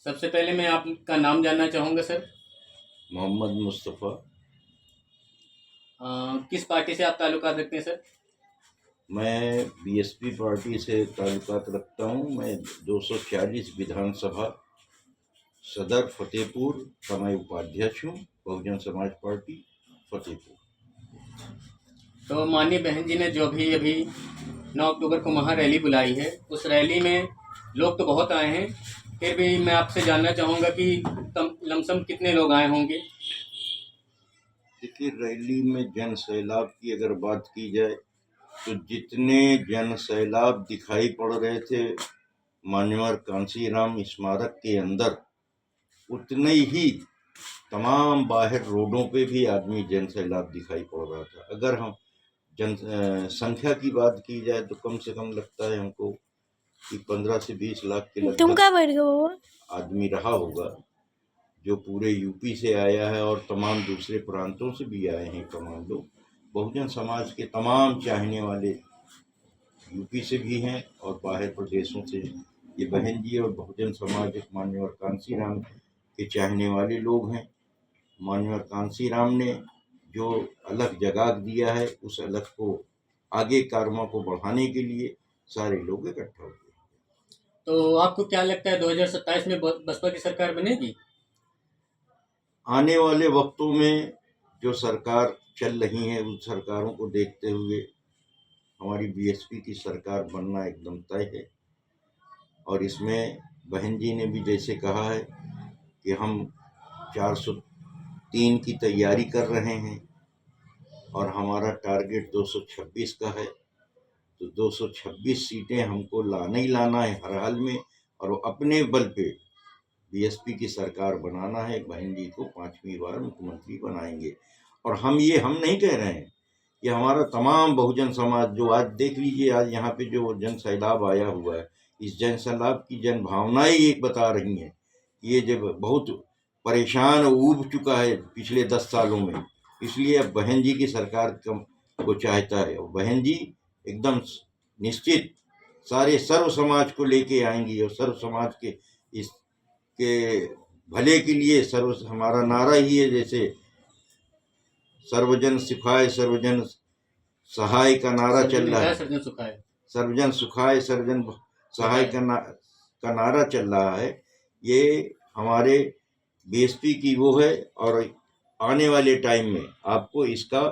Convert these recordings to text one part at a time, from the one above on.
सबसे पहले मैं आपका नाम जानना चाहूँगा सर। मोहम्मद मुस्तफ़ा। किस पार्टी से आप ताल्लुकात रखते हैं सर? मैं बीएसपी पार्टी से ताल्लुकात रखता हूँ। मैं 240 विधानसभा सदर फतेहपुर का मैं उपाध्यक्ष हूँ, बहुजन समाज पार्टी फतेहपुर। तो माननीय बहन जी ने जो भी अभी 9 अक्टूबर को महारैली बुलाई है, उस रैली में लोग तो बहुत आए हैं, फिर भी मैं आपसे जानना चाहूँगा कि लमसम कितने लोग आए होंगे? देखिए, रैली में जन सैलाब की अगर बात की जाए तो जितने जन सैलाब दिखाई पड़ रहे थे मान्यवर कांसीराम स्मारक के अंदर, उतने ही तमाम बाहर रोडों पे भी आदमी जन सैलाब दिखाई पड़ रहा था। अगर हम संख्या की बात की जाए तो कम से कम लगता है हमको कि 15 से 20 लाख के लगभग आदमी रहा होगा, जो पूरे यूपी से आया है और तमाम दूसरे प्रांतों से भी आए हैं तमाम लोग। बहुजन समाज के तमाम चाहने वाले यूपी से भी हैं और बाहर प्रदेशों से। ये बहन जी और बहुजन समाज मान्यवर कांसीराम के चाहने वाले लोग हैं। मान्यवर कांसीराम ने जो अलग जगह दिया है, उस अलग को आगे कार्यों को बढ़ाने के लिए सारे लोग इकट्ठा हुए। तो आपको क्या लगता है 2027 में बसपा की सरकार बनेगी? आने वाले वक्तों में जो सरकार चल रही है, उन सरकारों को देखते हुए हमारी बीएसपी की सरकार बनना एकदम तय है। और इसमें बहन जी ने भी जैसे कहा है कि हम 403 की तैयारी कर रहे हैं और हमारा टारगेट 226 का है, तो 226 सीटें हमको लाना ही लाना है हर हाल में, और वो अपने बल पे बीएसपी की सरकार बनाना है। बहन जी को 5वीं बार मुख्यमंत्री बनाएंगे। और हम नहीं कह रहे हैं, ये हमारा तमाम बहुजन समाज, जो आज देख लीजिए, आज यहाँ पे जो जन सैलाब आया हुआ है, इस जन सैलाब की जन भावनाएं एक बता रही हैं। ये जब बहुत परेशान ऊब चुका है पिछले 10 सालों में, इसलिए अब बहन जी की सरकार को चाहता है। और बहन जी एकदम निश्चित सारे सर्व समाज को लेके आएंगी और सर्व समाज के इसके भले के लिए हमारा नारा ही है, जैसे सर्वजन सुखाय सर्वजन सहाय का नारा चल रहा है। सर्वजन सुखाय सर्वजन सहाय का नारा चल रहा है। ये हमारे बीएसपी की वो है, और आने वाले टाइम में आपको इसका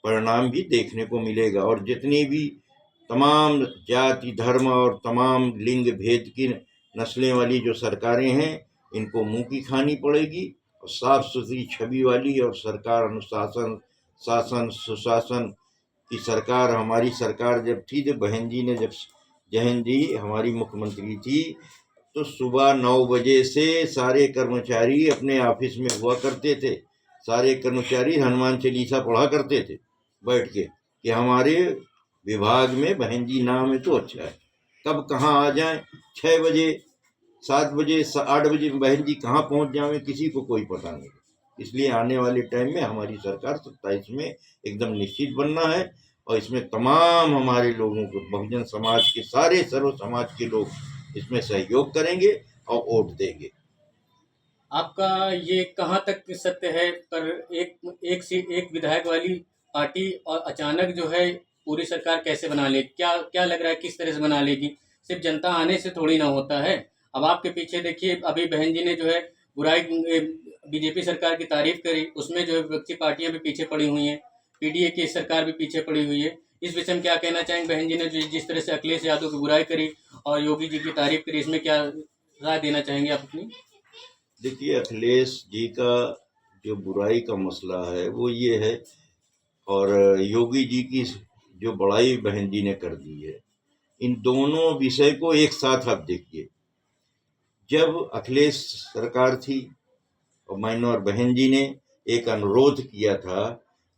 परिणाम भी देखने को मिलेगा। और जितनी भी तमाम जाति धर्म और तमाम लिंग भेद की नस्लें वाली जो सरकारें हैं, इनको मुंह की खानी पड़ेगी। और साफ सुथरी छवि वाली और सरकार अनुशासन, शासन, सुशासन की सरकार हमारी सरकार जब थी, जब बहन जी ने, जब जहन जी हमारी मुख्यमंत्री थी, तो सुबह 9 बजे से सारे कर्मचारी अपने ऑफिस में हुआ करते थे। सारे कर्मचारी हनुमान चालीसा पढ़ा करते थे बैठ के, कि हमारे विभाग में बहन जी नाम है तो अच्छा है। कब कहाँ आ जाए, 6 बजे 7 बजे 8 बजे बहन जी कहाँ पहुँच जाए, किसी को कोई पता नहीं। इसलिए आने वाले टाइम में हमारी सरकार 27 में एकदम निश्चित बनना है। और इसमें तमाम हमारे लोगों को, बहुजन समाज के सारे सर्व समाज के लोग इसमें सहयोग करेंगे और वोट देंगे। आपका ये कहाँ तक सत्य है, पर एक विधायक वाली पार्टी और अचानक जो है पूरी सरकार कैसे बना ले? क्या लग रहा है, किस तरह से बना लेगी? सिर्फ जनता आने से थोड़ी ना होता है। अब आपके पीछे देखिए, अभी बहन जी ने जो है बुराई, बीजेपी सरकार की तारीफ करी, उसमें जो है विपक्षी पार्टियां भी पीछे पड़ी हुई हैं, पीडीए की सरकार भी पीछे पड़ी हुई है। इस विषय में क्या कहना चाहेंगे? बहन जी ने जिस तरह से अखिलेश यादव की बुराई करी और योगी जी की तारीफ करी, इसमें क्या राय देना चाहेंगे आप अपनी? देखिए, अखिलेश जी का जो बुराई का मसला है वो ये है, और योगी जी की जो बड़ाई बहन जी ने कर दी है, इन दोनों विषय को एक साथ आप देखिए। जब अखिलेश सरकार थी और मैंने और बहन जी ने एक अनुरोध किया था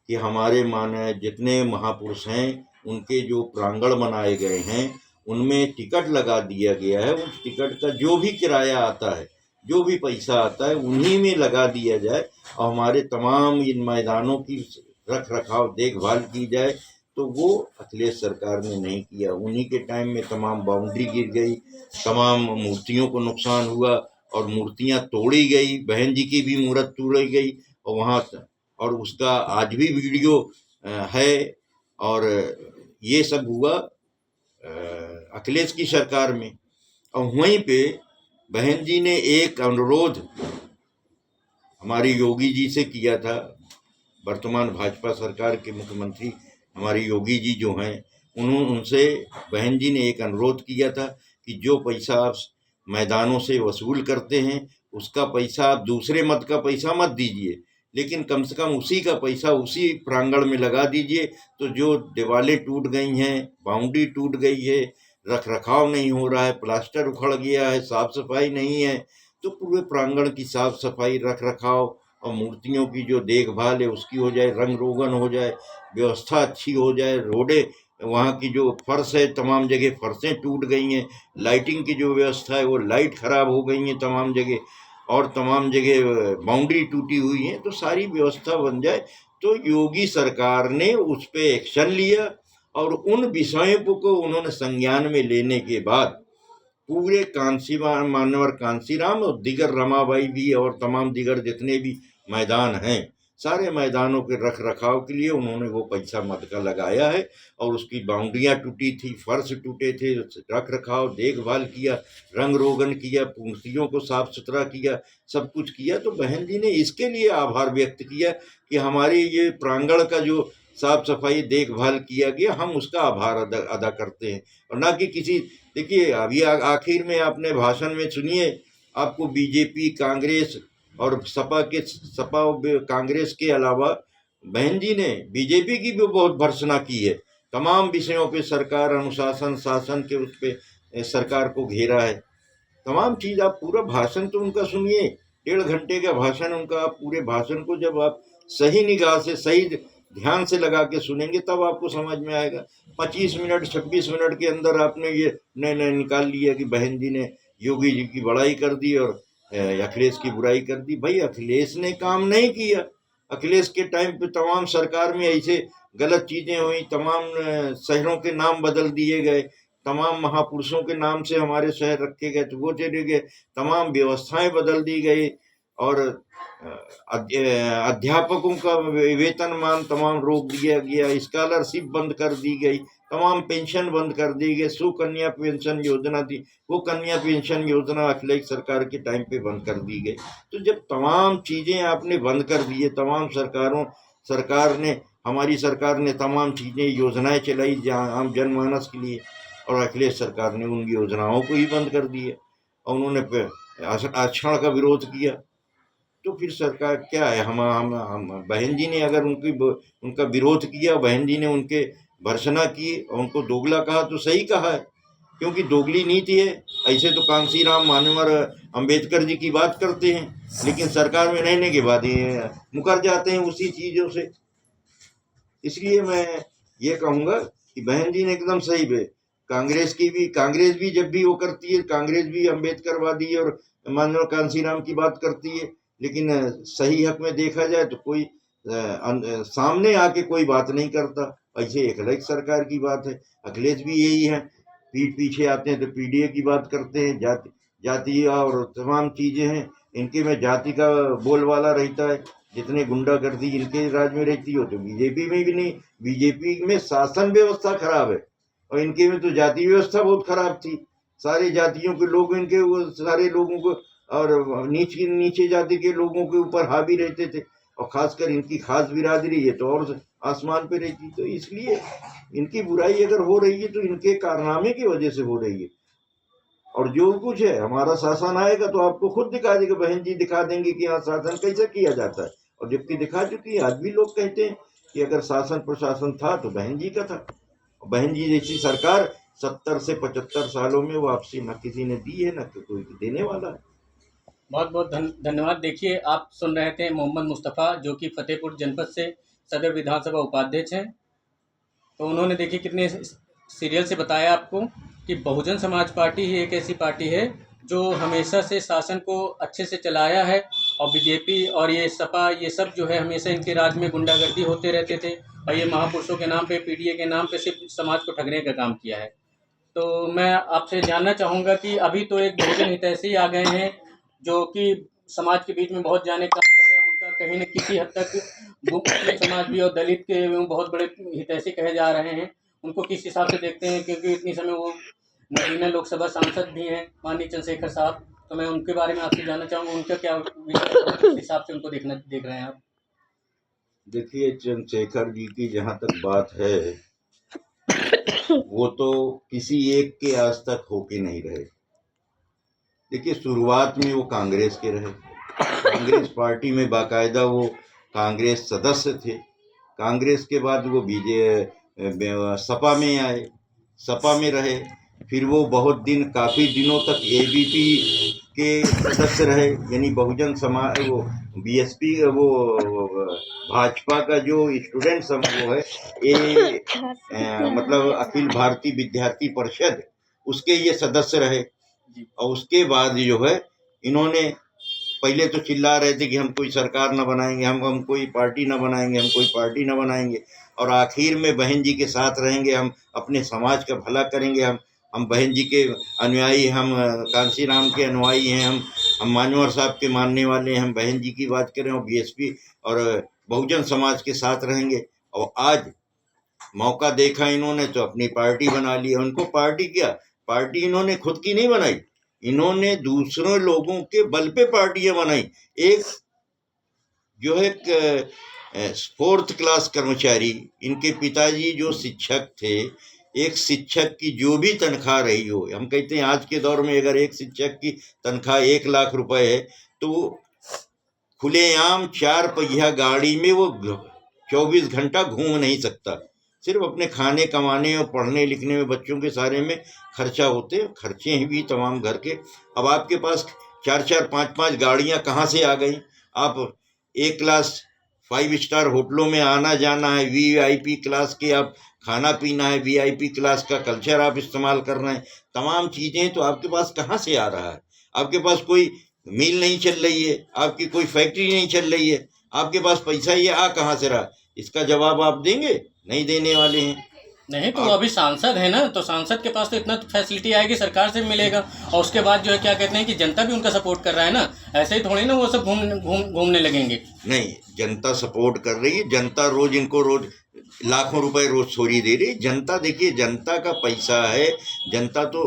कि हमारे माने जितने महापुरुष हैं उनके जो प्रांगण बनाए गए हैं उनमें टिकट लगा दिया गया है, उस टिकट का जो भी किराया आता है, जो भी पैसा आता है, उन्हीं में लगा दिया जाए और हमारे तमाम इन मैदानों की रख रखाव देखभाल की जाए। तो वो अखिलेश सरकार ने नहीं किया। उन्हीं के टाइम में तमाम बाउंड्री गिर गई, तमाम मूर्तियों को नुकसान हुआ और मूर्तियां तोड़ी गई, बहन जी की भी मूर्त तोड़ी गई और वहाँ, और उसका आज भी वीडियो है। और ये सब हुआ अखिलेश की सरकार में। और वहीं पे बहन जी ने एक अनुरोध हमारी योगी जी से किया था। वर्तमान भाजपा सरकार के मुख्यमंत्री हमारे योगी जी जो हैं, उनसे बहन जी ने एक अनुरोध किया था कि जो पैसा आप मैदानों से वसूल करते हैं उसका पैसा आप दूसरे मत का पैसा मत दीजिए, लेकिन कम से कम उसी का पैसा उसी प्रांगण में लगा दीजिए। तो जो दीवारें टूट गई हैं, बाउंड्री टूट गई है, रख रखाव नहीं हो रहा है, प्लास्टर उखड़ गया है, साफ सफाई नहीं है, तो पूरे प्रांगण की साफ सफाई, रख रखाव और मूर्तियों की जो देखभाल है उसकी हो जाए, रंग रोगन हो जाए, व्यवस्था अच्छी हो जाए, रोडें, वहाँ की जो फर्श है, तमाम जगह फर्शें टूट गई हैं, लाइटिंग की जो व्यवस्था है वो लाइट खराब हो गई है तमाम जगह, और तमाम जगह बाउंड्री टूटी हुई है, तो सारी व्यवस्था बन जाए। तो योगी सरकार ने उस पर एक्शन लिया और उन विषयों को उन्होंने संज्ञान में लेने के बाद पूरे कांसी मानवर कांसीराम और दिगर रमाबाई भी और तमाम दिगर जितने भी मैदान हैं, सारे मैदानों के रख रखाव के लिए उन्होंने वो पैसा मद का लगाया है। और उसकी बाउंड्रियां टूटी थी, फर्श टूटे थे, रख रखाव देखभाल किया, रंग रोगन किया, मूर्तियों को साफ सुथरा किया, सब कुछ किया। तो बहन जी ने इसके लिए आभार व्यक्त किया कि हमारी ये प्रांगण का जो साफ सफाई देखभाल किया गया, हम उसका आभार अदा करते हैं। और ना कि किसी, देखिए अभी आखिर में आपने भाषण में सुनिए, आपको बीजेपी, कांग्रेस और सपा कांग्रेस के अलावा बहन जी ने बीजेपी की भी बहुत भर्त्सना की है। तमाम विषयों पे सरकार, अनुशासन, शासन के उस पे सरकार को घेरा है। तमाम चीज, आप पूरा भाषण तो उनका सुनिए, 1.5 घंटे का भाषण उनका, आप पूरे भाषण को जब आप सही निगाह से, सही ध्यान से लगा के सुनेंगे तब आपको समझ में आएगा। 25 मिनट 26 मिनट के अंदर आपने ये नए निकाल लिया कि बहन जी ने योगी जी की बड़ाई कर दी और अखिलेश की बुराई कर दी। भाई अखिलेश ने काम नहीं किया। अखिलेश के टाइम पे तमाम सरकार में ऐसे गलत चीजें हुई, तमाम शहरों के नाम बदल दिए गए, तमाम महापुरुषों के नाम से हमारे शहर रखे गए तो वो चले गए, तमाम व्यवस्थाएं बदल दी गई, और अध्यापकों का वेतनमान तमाम रोक दिया गया, स्कॉलरशिप बंद कर दी गई, तमाम पेंशन बंद कर दी गई। सुकन्या पेंशन योजना थी, वो कन्या पेंशन योजना अखिलेश सरकार के टाइम पे बंद कर दी गई। तो जब तमाम चीजें आपने बंद कर दी, तमाम सरकार ने, हमारी सरकार ने तमाम चीजें, योजनाएं चलाई आम जनमानस के लिए, और अखिलेश सरकार ने उन योजनाओं को ही बंद कर दिया और उन्होंने आरक्षण का विरोध किया। तो फिर सरकार क्या है, हम बहन जी ने अगर उनका विरोध किया, बहन जी ने उनके भर्त्सना की और उनको दोगला कहा तो सही कहा है, क्योंकि दोगली नीति है। ऐसे तो कांसीराम, मानवर, अंबेडकर जी की बात करते हैं, लेकिन सरकार में रहने के बाद ये मुकर जाते हैं उसी चीजों से। इसलिए मैं ये कहूँगा कि बहन जी ने एकदम सही है। कांग्रेस भी जब भी वो करती है, कांग्रेस भी अम्बेडकरवादी और मानव कांसीराम की बात करती है, लेकिन सही हक में देखा जाए तो कोई सामने आके कोई बात नहीं करता। ऐसे अखिलेश सरकार की बात है, अखिलेश भी यही है, पीठ पीछे आते हैं तो पीडीए की बात करते हैं, जाति और तमाम चीजें हैं इनके में, जाति का बोलबाला रहता है। जितने गुंडागर्दी इनके राज में रहती हो तो बीजेपी में भी नहीं। बीजेपी में शासन व्यवस्था खराब है और इनके में तो जाति व्यवस्था बहुत खराब थी। सारे जातियों के लोग इनके, सारे लोगों को और नीचे जाति के लोगों के ऊपर हावी रहते थे, और खासकर इनकी खास बिरादरी है तो और आसमान पे रहती। तो इसलिए इनकी बुराई अगर हो रही है तो इनके कारनामे की वजह से हो रही है। और जो कुछ है, हमारा शासन आएगा तो आपको खुद दिखा देगा, बहन जी दिखा देंगे कि हाँ शासन कैसे किया जाता है। और जबकि दिखा चुकी है, आज भी लोग कहते हैं कि अगर शासन प्रशासन था तो बहन जी का था। बहन जी जैसी सरकार 70 से 75 सालों में वापसी न किसी ने दी है, न कोई देने वाला है। बहुत बहुत धन्यवाद। देखिए, आप सुन रहे थे मोहम्मद मुस्तफ़ा, जो कि फतेहपुर जनपद से सदर विधानसभा उपाध्यक्ष हैं। तो उन्होंने देखिए कितने सीरियल से बताया आपको कि बहुजन समाज पार्टी ही एक ऐसी पार्टी है जो हमेशा से शासन को अच्छे से चलाया है, और बीजेपी और ये सपा, ये सब जो है हमेशा इनके राज में गुंडागर्दी होते रहते थे, और ये महापुरुषों के नाम पे, पीडीए के नाम पे सिर्फ समाज को ठगने का काम किया है। तो मैं आपसे जानना चाहूँगा कि अभी तो एक बहुजन हितैषी आ गए हैं, जो कि समाज के बीच में बहुत जाने काम कर रहे हैं, उनका कहीं न किसी हद तक मुस्लिम समाज भी और दलित के बहुत बड़े हितैषी कहे जा रहे हैं। उनको किस हिसाब से देखते हैं, क्योंकि इतनी समय वो नगीना लोकसभा सांसद भी हैं माननीय चंद्रशेखर साहब, तो मैं उनके बारे में आपसे जानना चाहूँगा, उनका क्या विचार है, किस हिसाब से उनको देख रहे हैं आप? देखिए, चंद्रशेखर जी की जहाँ तक बात है, वो तो किसी एक के आज तक होके नहीं रहे। देखिए, शुरुआत में वो कांग्रेस के रहे, कांग्रेस पार्टी में बाकायदा वो कांग्रेस सदस्य थे। कांग्रेस के बाद वो सपा में आए, सपा में रहे, फिर वो बहुत दिन, काफ़ी दिनों तक एबीपी के सदस्य रहे, यानी बहुजन समाज, वो बीएसपी, वो भाजपा का जो स्टूडेंट समूह है, ये मतलब अखिल भारतीय विद्यार्थी परिषद, उसके ये सदस्य रहे। और उसके बाद जो है, इन्होंने पहले तो चिल्ला रहे थे कि हम कोई सरकार न बनाएंगे, हम कोई पार्टी न बनाएंगे, हम कोई पार्टी न बनाएंगे, और आखिर में बहन जी के साथ रहेंगे, हम अपने समाज का भला करेंगे, हम बहन जी के अनुयायी, हम कांसी राम के अनुयायी हैं, हम मान्यवर साहब के मानने वाले हैं, हम बहन जी की बात करें और बीएसपी और बहुजन समाज के साथ रहेंगे। और आज मौका देखा इन्होंने तो अपनी पार्टी बना ली। उनको पार्टी क्या, पार्टी इन्होंने खुद की नहीं बनाई, इन्होंने दूसरों लोगों के बल पे पार्टियां बनाई। एक जो है 4th क्लास कर्मचारी, इनके पिताजी जो शिक्षक थे, एक शिक्षक की जो भी तनख्वाह रही हो, हम कहते हैं आज के दौर में अगर एक शिक्षक की तनख्वाह 1 लाख रुपए है, तो खुलेआम 4 पहिया गाड़ी में वो 24 घंटा घूम नहीं सकता। सिर्फ अपने खाने कमाने और पढ़ने लिखने में, बच्चों के सारे में खर्चा होते, खर्चे ही भी तमाम घर के। अब आपके पास 4-4, 5-5 गाड़ियां कहाँ से आ गई? आप एक क्लास 5 स्टार होटलों में आना जाना है, वीआईपी क्लास के आप खाना पीना है, वीआईपी क्लास का कल्चर आप इस्तेमाल कर रहे हैं, तमाम चीज़ें तो आपके पास कहाँ से आ रहा है? आपके पास कोई मिल नहीं चल रही है, आपकी कोई फैक्ट्री नहीं चल रही है, आपके पास पैसा ये आ कहाँ से रहा? इसका जवाब आप देंगे? नहीं देने वाले हैं। नहीं, तो वो अभी सांसद है ना, तो सांसद के पास तो इतना फैसिलिटी आएगी, सरकार से मिलेगा, और उसके बाद जो है क्या कहते हैं कि जनता भी उनका सपोर्ट कर रहा है ना, ऐसे ही थोड़ी ना वो सब घूमने लगेंगे। नहीं, जनता सपोर्ट कर रही है, जनता रोज इनको रोज लाखों रुपए रोज चोरी दे रही है। जनता, देखिए, जनता का पैसा है, जनता तो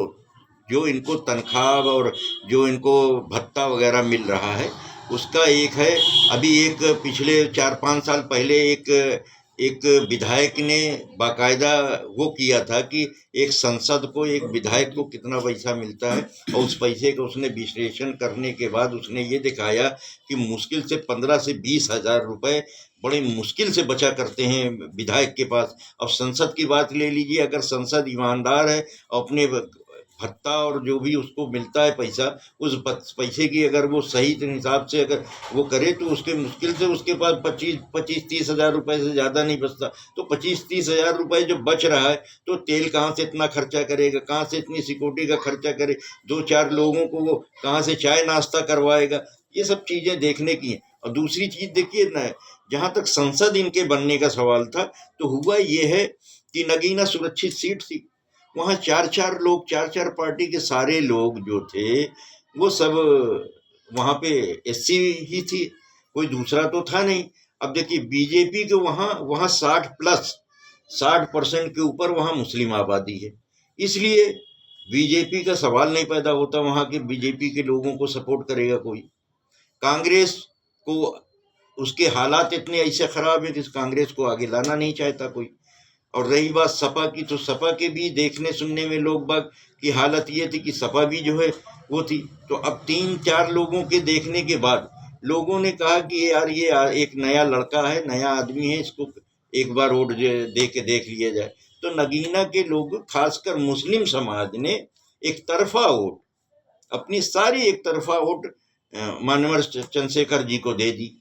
जो इनको तनख्वाह और जो इनको भत्ता वगैरह मिल रहा है उसका एक है। अभी एक पिछले 4-5 साल पहले एक विधायक ने बाकायदा वो किया था कि एक संसद को, एक विधायक को कितना पैसा मिलता है, और उस पैसे का उसने विश्लेषण करने के बाद उसने ये दिखाया कि मुश्किल से 15 से 20 हजार रुपए बड़े मुश्किल से बचा करते हैं विधायक के पास। अब संसद की बात ले लीजिए, अगर संसद ईमानदार है, अपने भत्ता और जो भी उसको मिलता है पैसा, उस पैसे की अगर वो सही हिसाब से अगर वो करे, तो उसके मुश्किल से उसके पास 25-30 हजार रुपए से ज़्यादा नहीं बचता। तो 25-30 हजार रुपए जो बच रहा है, तो तेल कहाँ से इतना खर्चा करेगा, कहाँ से इतनी सिक्योरिटी का खर्चा करे, 2-4 लोगों को वो कहाँ से चाय नाश्ता करवाएगा? ये सब चीज़ें देखने की हैं। और दूसरी चीज़ देखिए ना, जहाँ तक संसद इनके बनने का सवाल था, तो हुआ ये है कि नगीना सुरक्षित सीट थी, वहाँ 4-4 लोग, 4-4 पार्टी के सारे लोग जो थे, वो सब वहाँ पे एससी ही थी, कोई दूसरा तो था नहीं। अब देखिए, बीजेपी के वहाँ 60% के ऊपर वहाँ मुस्लिम आबादी है, इसलिए बीजेपी का सवाल नहीं पैदा होता, वहाँ के बीजेपी के लोगों को सपोर्ट करेगा कोई। कांग्रेस को उसके हालात इतने ऐसे खराब है कि कांग्रेस को आगे लाना नहीं चाहता कोई। और रही बात सपा की, तो सपा के भी देखने सुनने में लोग बाग की हालत ये थी कि सपा भी जो है वो थी। तो अब 3-4 लोगों के देखने के बाद लोगों ने कहा कि यार ये एक नया लड़का है, नया आदमी है, इसको एक बार वोट दे के देख लिया जाए। तो नगीना के लोग, खासकर मुस्लिम समाज ने एक तरफा वोट, अपनी सारी एक तरफा वोट मानवर चंद्रशेखर जी को दे दी।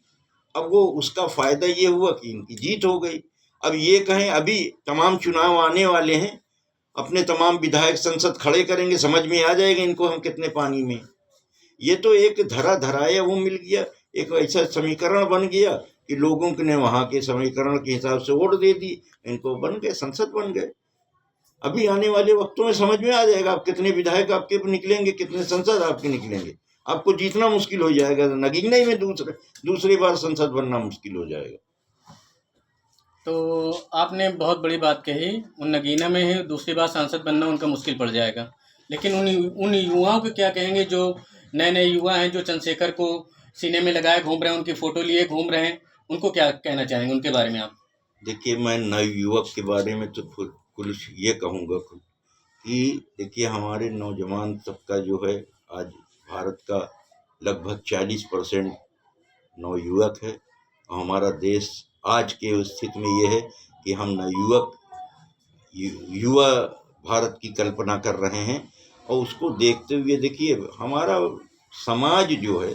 अब वो उसका फायदा ये हुआ कि इनकी जीत हो गई। अब ये कहें, अभी तमाम चुनाव आने वाले हैं, अपने तमाम विधायक संसद खड़े करेंगे, समझ में आ जाएगा इनको हम कितने पानी में। ये तो एक धराया वो मिल गया, एक ऐसा समीकरण बन गया कि लोगों ने वहां के समीकरण के हिसाब से वोट दे दी, इनको बन गए, संसद बन गए। अभी आने वाले वक्तों में समझ में आ जाएगा आप कितने विधायक आपके निकलेंगे, कितने संसद आपके निकलेंगे। आपको जीतना मुश्किल हो जाएगा, नगीना ही में दूसरी बार संसद बनना मुश्किल हो जाएगा। तो आपने बहुत बड़ी बात कही, उन नगीना में ही दूसरी बार सांसद बनना उनका मुश्किल पड़ जाएगा। लेकिन उन युवाओं को क्या कहेंगे जो नए नए युवा हैं, जो चंद्रशेखर को सीने में लगाए घूम रहे हैं, उनकी फ़ोटो लिए घूम रहे हैं, उनको क्या कहना चाहेंगे उनके बारे में आप? देखिए, मैं नए युवक के बारे में तो कुछ ये कहूँगा कि देखिए, हमारे नौजवान सबका जो है आज भारत का लगभग 40% नवयुवक है। और हमारा देश आज के स्थिति में ये है कि हम नवयुवक युवा भारत की कल्पना कर रहे हैं। और उसको देखते हुए देखिए, हमारा समाज जो है,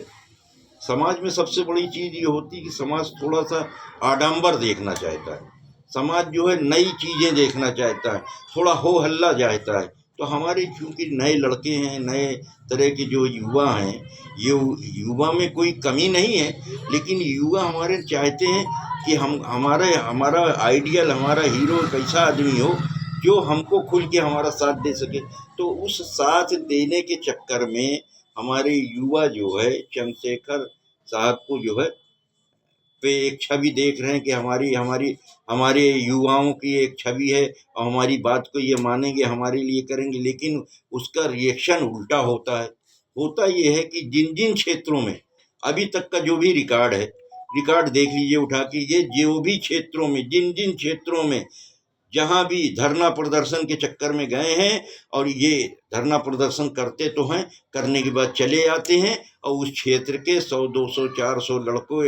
समाज में सबसे बड़ी चीज़ ये होती है कि समाज थोड़ा सा आडंबर देखना चाहता है। समाज जो है नई चीज़ें देखना चाहता है, थोड़ा हो हल्ला चाहता है। तो हमारे चूँकि नए लड़के हैं, नए तरह के जो युवा हैं, ये युवा में कोई कमी नहीं है, लेकिन युवा हमारे चाहते हैं कि हमारा आइडियल, हमारा हीरो एक ऐसा आदमी हो जो हमको खुल के हमारा साथ दे सके। तो उस साथ देने के चक्कर में हमारे युवा जो है चंद्रशेखर साहब को जो है पे एक छवि देख रहे हैं कि हमारे युवाओं की एक छवि है और हमारी बात को ये मानेंगे, हमारे लिए करेंगे। लेकिन उसका रिएक्शन उल्टा होता है। होता ये है कि जिन जिन क्षेत्रों में अभी तक का जो भी रिकॉर्ड देख लीजिए उठा के, ये जो भी क्षेत्रों में, जिन जिन क्षेत्रों में जहाँ भी धरना प्रदर्शन के चक्कर में गए हैं, और ये धरना प्रदर्शन करते तो हैं, करने के बाद चले आते हैं और उस क्षेत्र के 100, 200, 400 लड़कों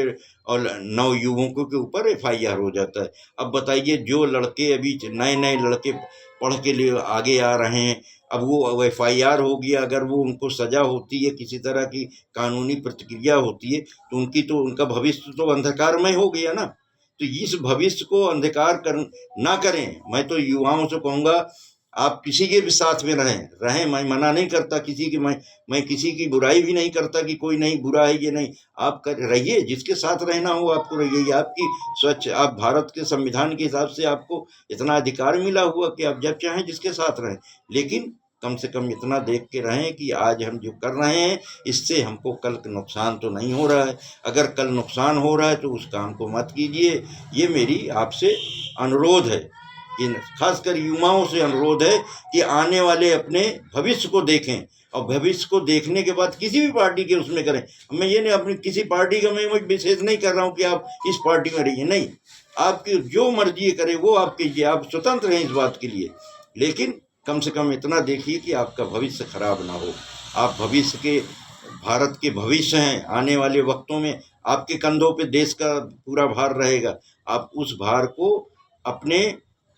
और नवयुवकों के ऊपर FIR हो जाता है। अब बताइए, जो लड़के अभी नए लड़के पढ़ के लिए आगे आ रहे हैं, अब वो FIR हो गया, अगर वो उनको सजा होती है, किसी तरह की कानूनी प्रतिक्रिया होती है, तो उनका भविष्य तो अंधकारमय हो गया ना। तो इस भविष्य को अंधकार ना करें। मैं तो युवाओं से कहूँगा, आप किसी के भी साथ में रहें। मैं मना नहीं करता किसी की, मैं किसी की बुराई भी नहीं करता कि कोई नहीं बुरा है, ये नहीं। आप रहिए, जिसके साथ रहना हो आपको रहिए। आपकी स्वच्छ, आप भारत के संविधान के हिसाब से आपको इतना अधिकार मिला हुआ कि आप जब चाहें जिसके साथ रहें। लेकिन कम से कम इतना देख के रहें कि आज हम जो कर रहे हैं, इससे हमको कल नुकसान तो नहीं हो रहा है। अगर कल नुकसान हो रहा है तो उस काम को मत कीजिए। ये मेरी आपसे अनुरोध है, खासकर युवाओं से अनुरोध है कि आने वाले अपने भविष्य को देखें, और भविष्य को देखने के बाद किसी भी पार्टी के उसमें करें। मैं ये नहीं, अपनी किसी पार्टी का मैं विशेष नहीं कर रहा हूँ कि आप इस पार्टी में रहिए, नहीं। आपकी जो मर्जी करे वो आप कीजिए, आप स्वतंत्र हैं इस बात के लिए। लेकिन कम से कम इतना देखिए कि आपका भविष्य खराब ना हो। आप भविष्य के, भारत के भविष्य हैं। आने वाले वक्तों में आपके कंधों पे देश का पूरा भार रहेगा। आप उस भार को अपने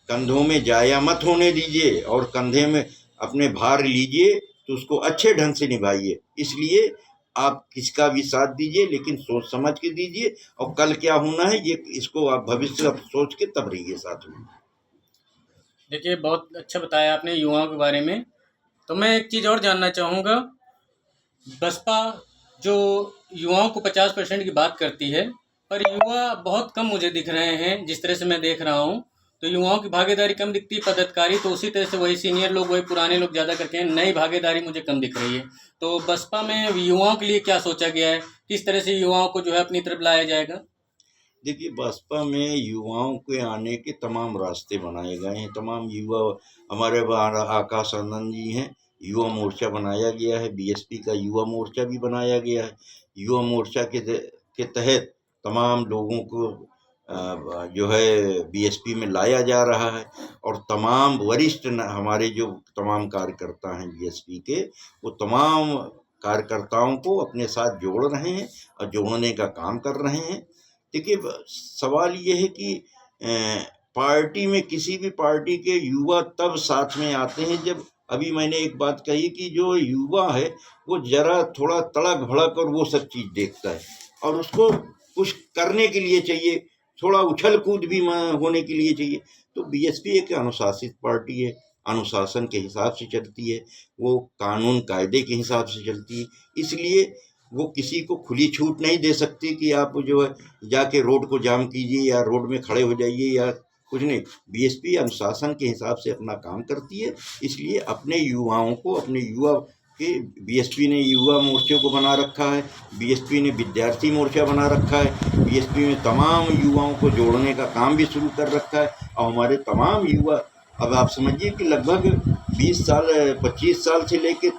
कंधों में जाया मत होने दीजिए, और कंधे में अपने भार लीजिए तो उसको अच्छे ढंग से निभाइए। इसलिए आप किसका भी साथ दीजिए, लेकिन सोच समझ के दीजिए, और कल क्या होना है ये, इसको आप भविष्य सोच के तब रहिए साथ में। देखिए, बहुत अच्छा बताया आपने युवाओं के बारे में। तो मैं एक चीज़ और जानना चाहूँगा, बसपा जो युवाओं को 50% की बात करती है, पर युवा बहुत कम मुझे दिख रहे हैं। जिस तरह से मैं देख रहा हूँ तो युवाओं की भागीदारी कम दिखती है, पदाधिकारी तो उसी तरह से वही सीनियर लोग, वही पुराने लोग ज़्यादा करते हैं, नई भागीदारी मुझे कम दिख रही है। तो बसपा में युवाओं के लिए क्या सोचा गया है, किस तरह से युवाओं को जो है अपनी तरफ लाया जाएगा? देखिए, बसपा में युवाओं के आने के तमाम रास्ते बनाए गए हैं। तमाम युवा, हमारे आकाश आनंद जी हैं, युवा मोर्चा बनाया गया है। BSP का युवा मोर्चा भी बनाया गया है। युवा मोर्चा के तहत तमाम लोगों को जो है BSP में लाया जा रहा है, और तमाम वरिष्ठ हमारे जो तमाम कार्यकर्ता हैं BSP के, वो तमाम कार्यकर्ताओं को अपने साथ जोड़ रहे हैं और जोड़ने का काम कर रहे हैं। देखिए, सवाल ये है कि पार्टी में, किसी भी पार्टी के युवा तब साथ में आते हैं जब, अभी मैंने एक बात कही कि जो युवा है वो जरा थोड़ा तड़क भड़क और वो सब चीज़ देखता है, और उसको कुछ करने के लिए चाहिए, थोड़ा उछल कूद भी होने के लिए चाहिए। तो BSP एक अनुशासित पार्टी है, अनुशासन के हिसाब से चलती है, वो कानून कायदे के हिसाब से चलती है। इसलिए वो किसी को खुली छूट नहीं दे सकती कि आप जो है जाके रोड को जाम कीजिए या रोड में खड़े हो जाइए या कुछ नहीं। BSP अनुशासन के हिसाब से अपना काम करती है। इसलिए अपने युवाओं को, अपने युवा कि बीएसपी ने युवा मोर्चे को बना रखा है, बीएसपी ने विद्यार्थी मोर्चा बना रखा है, बीएसपी में तमाम युवाओं को जोड़ने का काम भी शुरू कर रखा है। और हमारे तमाम युवा, अब आप समझिए कि लगभग 20 साल 25 साल से लेकर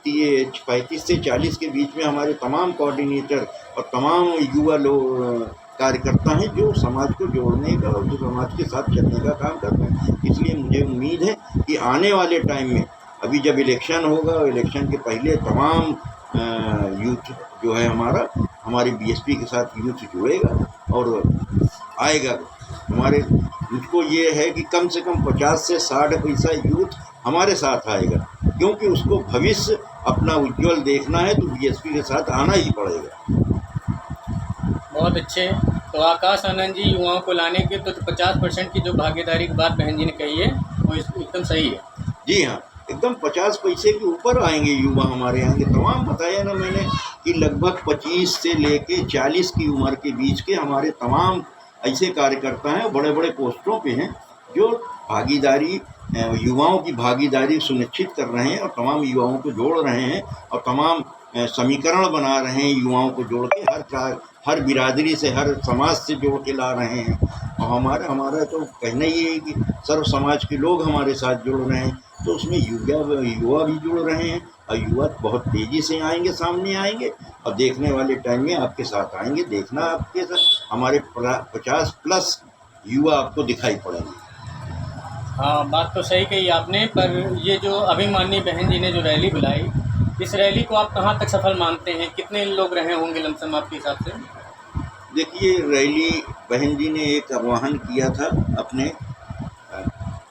35 से 40 के बीच में हमारे तमाम कोऑर्डिनेटर और तमाम युवा लोग कार्यकर्ता हैं जो समाज को जोड़ने का और जो समाज के साथ चलने का काम कर रहे हैं। इसलिए मुझे उम्मीद है कि आने वाले टाइम में, अभी जब इलेक्शन होगा, इलेक्शन के पहले तमाम यूथ जो है हमारे बीएसपी के साथ यूथ जुड़ेगा और आएगा। मुझको ये है कि कम से कम 50 से 60% यूथ हमारे साथ आएगा, क्योंकि उसको भविष्य अपना उज्जवल देखना है तो बीएसपी के साथ आना ही पड़ेगा। बहुत अच्छे। तो आकाश आनंद जी, युवाओं को लाने के तो 50% की जो भागीदारी की बात बहन जी ने कही है वो एकदम सही है। जी हाँ, एकदम 50 पैसे के ऊपर आएंगे युवा हमारे आएंगे। तमाम बताया ना मैंने कि लगभग 25 से लेके 40 की उम्र के बीच के हमारे तमाम ऐसे कार्यकर्ता हैं, बड़े बड़े पोस्टों पे हैं, जो भागीदारी, युवाओं की भागीदारी सुनिश्चित कर रहे हैं और तमाम युवाओं को जोड़ रहे हैं और तमाम समीकरण बना रहे हैं, युवाओं को जोड़ के हर बिरादरी से, हर समाज से जोड़ के ला रहे हैं। और हमारा तो कहना ही है कि सर्व समाज के लोग हमारे साथ जुड़ रहे हैं, तो उसमें युवा भी जुड़ रहे हैं और युवा बहुत तेज़ी से आएंगे, सामने आएंगे और देखने वाले टाइम में आपके साथ आएंगे। देखना आपके साथ हमारे 50+ युवा आपको दिखाई पड़ेंगे। हाँ, बात तो सही कही आपने। पर ये जो अभिमानी बहन जी ने जो रैली बुलाई, इस रैली को आप कहाँ तक सफल मानते हैं? कितने लोग रहे होंगे लमसम आपके हिसाब से? देखिए, रैली बहन जी ने एक आह्वान किया था अपने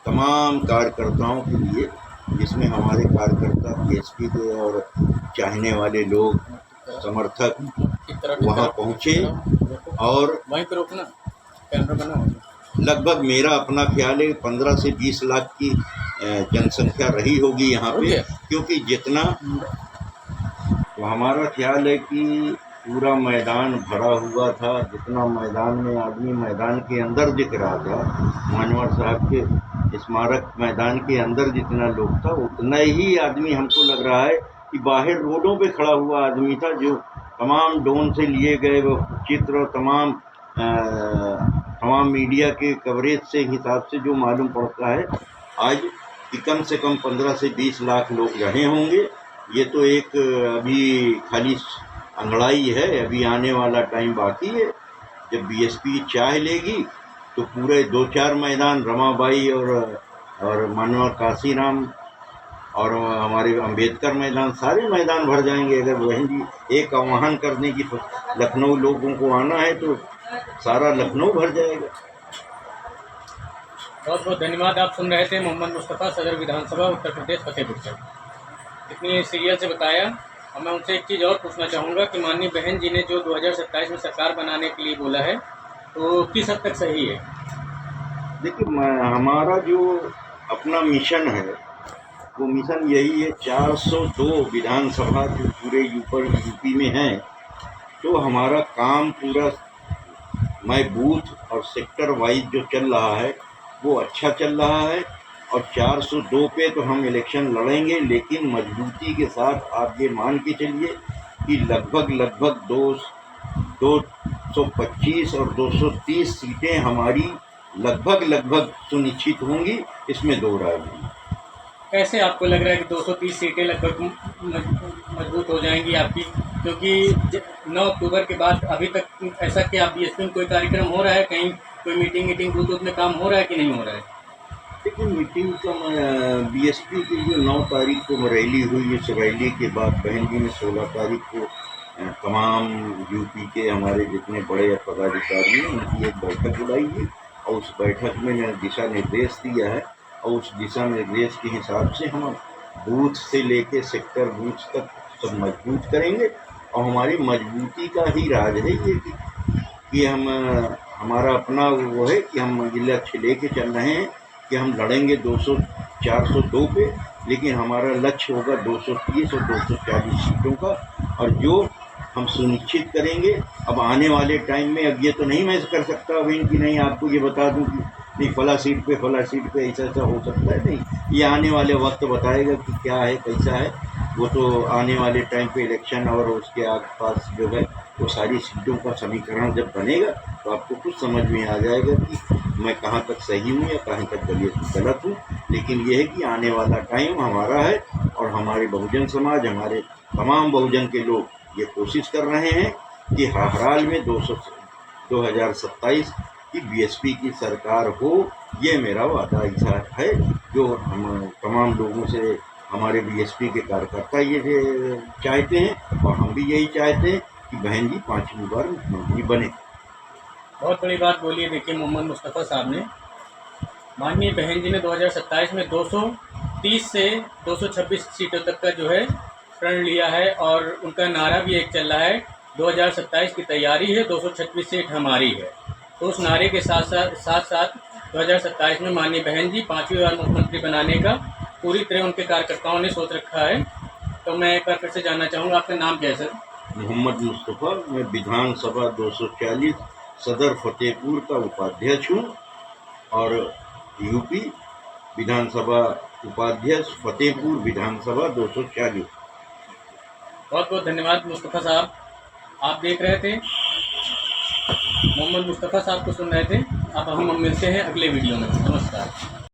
तमाम कार्यकर्ताओं के लिए, जिसमें हमारे कार्यकर्ता बीएसपी के और चाहने वाले लोग, समर्थक वहाँ पहुँचे और वहीं पर रोकना, कैमरा बना। लगभग मेरा अपना ख्याल है 15 से 20 लाख की जनसंख्या रही होगी यहाँ पे, क्योंकि जितना तो हमारा ख्याल है कि पूरा मैदान भरा हुआ था। जितना मैदान में आदमी मैदान के अंदर दिख रहा था, मानवर साहब के स्मारक मैदान के अंदर जितना लोग था, उतना ही आदमी हमको लग रहा है कि बाहर रोडों पे खड़ा हुआ आदमी था। जो तमाम ड्रोन से लिए गए वो चित्र और तमाम मीडिया के कवरेज से हिसाब से जो मालूम पड़ता है आज कि कम से कम 15 से 20 लाख लोग रहे होंगे। ये तो एक अभी खाली अंगड़ाई है, अभी आने वाला टाइम बाकी है। जब बीएसपी चाह लेगी तो पूरे 2-4 मैदान, रमाबाई और मानव काशीराम और हमारे अंबेडकर मैदान, सारे मैदान भर जाएंगे। अगर बहन जी एक आह्वान करने की लखनऊ लोगों को आना है तो सारा लखनऊ भर जाएगा। बहुत बहुत धन्यवाद। आप सुन रहे थे मोहम्मद मुस्तफ़ा, सदर विधानसभा, उत्तर प्रदेश, फतेहपुर से। इतनी सीरियल से बताया। और मैं उनसे एक चीज़ और पूछना चाहूँगा कि माननीय बहन जी ने जो 2027 में सरकार बनाने के लिए बोला है, तो किस हद तक सही है? देखिए, हमारा जो अपना मिशन है वो मिशन यही है। 402 विधानसभा जो पूरे यूपी में है, तो हमारा काम पूरा मैं बूथ और सेक्टर वाइज जो चल रहा है वो अच्छा चल रहा है। और 402 पे तो हम इलेक्शन लड़ेंगे, लेकिन मजबूती के साथ आप ये मान के चलिए कि लगभग 225 और 230 सीटें हमारी लगभग सुनिश्चित होंगी, इसमें दो राय नहीं। कैसे आपको लग रहा है कि 230 सीटें लगभग मजबूत हो जाएंगी आपकी? क्योंकि 9 अक्टूबर के बाद अभी तक ऐसा कि आप बीएसपी में कोई कार्यक्रम हो रहा है, कहीं कोई मीटिंग बूथ में काम हो रहा है कि नहीं हो रहा है? देखिए, मीटिंग का बीएसपी की जो 9 तारीख को रैली हुई, इस रैली के बाद बहन जी ने 16 तारीख को तमाम यूपी के हमारे जितने बड़े पदाधिकारी हैं उनकी एक बैठक बुलाई है और उस बैठक में दिशा निर्देश दिया है। और उस दिशा निर्देश के हिसाब से हम बूथ से लेके सेक्टर बूथ तक सब मजबूत करेंगे। और हमारी मजबूती का ही राज है ये कि हमारा अपना वो है कि हम लक्ष्य लेके चल रहे हैं कि हम लड़ेंगे 402 पे, लेकिन हमारा लक्ष्य होगा 230 और 240 सीटों का। और जो हम सुनिश्चित करेंगे अब आने वाले टाइम में, अब ये तो नहीं मैं कर सकता अभी कि नहीं आपको ये बता दूं कि नहीं फला सीट पे ऐसा हो सकता है, नहीं, ये आने वाले वक्त बताएगा कि क्या है कैसा है। वो तो आने वाले टाइम पे इलेक्शन और उसके आसपास जो है वो सारी सीटों का समीकरण जब बनेगा तो आपको कुछ समझ में आ जाएगा कि मैं कहाँ तक सही हूँ या कहाँ तक गलत हूँ। लेकिन ये है कि आने वाला टाइम हमारा है और हमारे बहुजन समाज, हमारे तमाम बहुजन के लोग ये कोशिश कर रहे हैं कि हर हाल में 2027 की बीएसपी की सरकार हो। ये मेरा वादा ऐसा है जो हम तमाम लोगों से, हमारे बीएसपी के कार्यकर्ता ये चाहते हैं और हम भी यही चाहते हैं कि बहन जी 5वीं बार मुख्यमंत्री बने। बहुत बड़ी बात बोली है। देखिए मोहम्मद मुस्तफ़ा साहब ने, माननीय बहन जी ने 2027 में 230 से 226 सीटों तक का जो है प्रण लिया है और उनका नारा भी एक चल रहा है, 2027 की तैयारी है, 226 सीट हमारी है। तो उस नारे के साथ साथ 2027 में माननीय बहन जी 5वीं बार मुख्यमंत्री बनाने का पूरी तरह उनके कार्यकर्ताओं ने सोच रखा है। तो मैं एक बार फिर से जानना चाहूँगा, आपका नाम क्या है सर? मोहम्मद मुस्तफ़ा, मैं विधानसभा 240 सदर फतेहपुर का उपाध्यक्ष हूँ और यूपी विधानसभा उपाध्यक्ष, फतेहपुर विधानसभा 240। बहुत बहुत धन्यवाद मुस्तफ़ा साहब। आप देख रहे थे, मोहम्मद मुस्तफ़ा साहब को सुन रहे थे। अब हम मिलते हैं अगले वीडियो में। नमस्कार।